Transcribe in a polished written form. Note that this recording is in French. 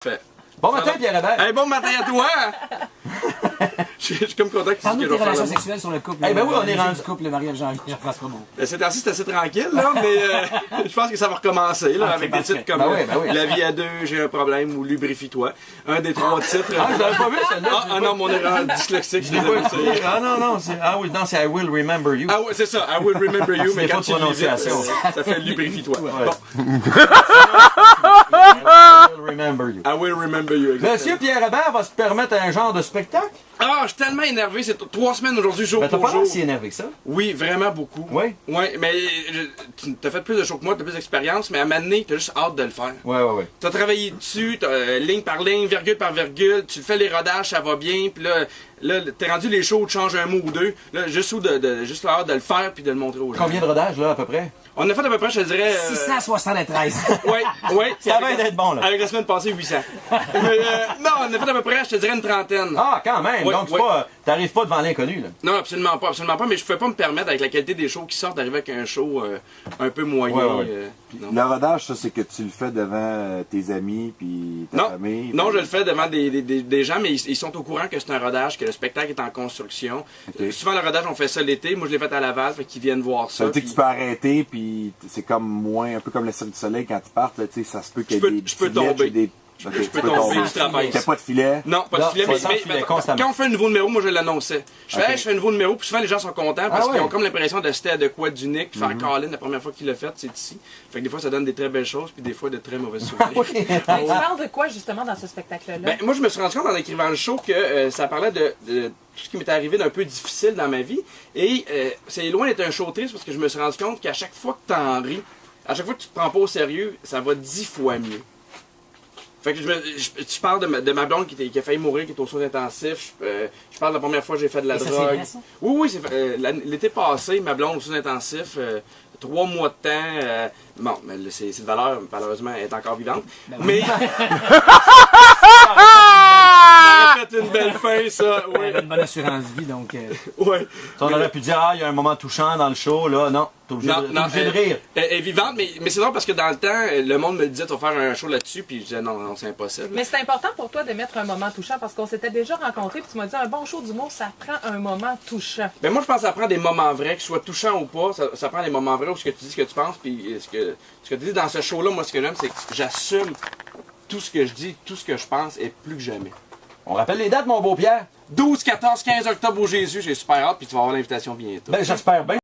Fait. Bon matin, Pierre Hébert! Hey, bon matin à toi! Je suis comme content que tu Parle-nous dises de que tes je vais faire relations l'amour. sexuelles sur le couple. Eh ben oui, on est rendu. Le couple Marie-Ève Jean-François Beaulieu. Ces temps-ci, c'est assez tranquille, là, mais je pense que ça va recommencer, là, Ah, avec des parfait. titres comme Ben oui, ben oui. La vie à deux, j'ai un problème, ou Lubrifie-toi. Un des trois titres. Ah, je l'avais pas vu, celle-là. Ah non, mon erreur dyslexique, je l'ai pas vu. Ah non, c'est... Ah oui, non, c'est I Will Remember You. Ah ouais, c'est ça, I will remember you, mais des quand fautes tu de le lis vite, prononciation. ça fait Lubrifie-toi. Ouais. Bon, I Will Remember You. I will remember you, exactement. Monsieur Pierre Hébert va se permettre un genre de spectacle? Ah, je suis tellement énervé, c'est 3 semaines aujourd'hui, jour Ben, t'as pour pas jour. l'air si énervé que ça. Oui, vraiment beaucoup. Oui? Oui, mais tu as fait plus de shows que moi, tu as plus d'expérience, mais à un moment donné, tu as juste hâte de le faire. Ouais. Tu as travaillé dessus, ligne par ligne, virgule par virgule, tu fais les rodages, ça va bien, puis là t'es rendu les shows, tu changes un mot ou deux, là, juste hâte de le faire puis de le montrer aux gens. Combien de rodages, là, à peu près? On a fait à peu près, je te dirais... 673. Oui. Ça va d'être bon, là. Avec la semaine passée, 800. Mais, non, on a fait à peu près, je te dirais, une trentaine. Ah, quand même! Ouais, Donc, c'est ouais. pas... T'arrives pas devant l'inconnu, là. Non, absolument pas, mais je pouvais pas me permettre, avec la qualité des shows qui sortent, d'arriver avec un show un peu moyen. Ouais. Non. Le rodage, ça, c'est que tu le fais devant tes amis puis ta famille. Non, je le fais devant des gens, mais ils sont au courant que c'est un rodage, que le spectacle est en construction. Ok. Souvent, le rodage, on fait ça l'été. Moi, je l'ai fait à Laval, fait qu'ils viennent voir Ça ça. veut dire que tu peux arrêter, puis c'est comme moins, un peu comme le Cirque du Soleil quand ils partent, là, tu sais, ça se peut qu'il y ait des je peux petits billets, tomber. des... Ok, Je tu peux peux tomber tomber. du trapèze. T'as pas de filet. Non, pas de Non, filet, faut mais, sans filet, mais constamment. quand on fait un nouveau numéro, moi je l'annonçais. Je fais, Ok. hey, je fais un nouveau numéro, puis souvent les gens sont contents parce Ah qu'ils ont ouais. comme l'impression de c'était de quoi d'unique, puis faire Colin, la première fois qu'il l'a fait, c'est ici. Fait que des fois ça donne des très belles choses, puis des fois de très mauvais souvenirs. Tu parles de quoi justement dans ce spectacle-là? Ben, moi, je me suis rendu compte en écrivant le show que ça parlait de tout ce qui m'est arrivé d'un peu difficile dans ma vie. Et c'est loin d'être un show triste parce que je me suis rendu compte qu'à chaque fois que t'en ris, à chaque fois que tu te prends pas au sérieux, ça va 10 fois mieux. Fait que je parle de ma blonde qui a failli mourir, qui est aux soins intensifs. Je parle de la première fois que j'ai fait de la Et ça, c'est drogue. vrai, ça? Oui, l'été passé, ma blonde aux soins intensifs, 3 mois de temps. Bon, mais c'est de valeur, malheureusement, elle est encore vivante. Mais. Ça aurait fait une belle fin, ça. Elle Oui. avait une bonne assurance vie, donc... Ouais. On aurait pu dire, ah, il y a un moment touchant dans le show, là. Non, t'es obligé, t'es obligé de rire. Elle est vivante, mais c'est drôle parce que dans le temps, le monde me le disait, tu vas faire un show là-dessus, puis je disais, non, c'est impossible. Mais c'est important pour toi de mettre un moment touchant parce qu'on s'était déjà rencontrés puis tu m'as dit un bon show d'humour, ça prend un moment touchant. Ben moi, je pense que ça prend des moments vrais, que ce soit touchant ou pas, ça prend des moments vrais où ce que tu dis, ce que tu penses, puis ce que tu dis dans ce show-là, moi, ce que j'aime, c'est que j'assume tout ce que je dis, tout ce que je pense, et plus que jamais. On rappelle les dates, mon beau Pierre? 12, 14, 15 octobre au Jésus, j'ai super hâte, puis tu vas avoir l'invitation bientôt. Ben, j'espère bien.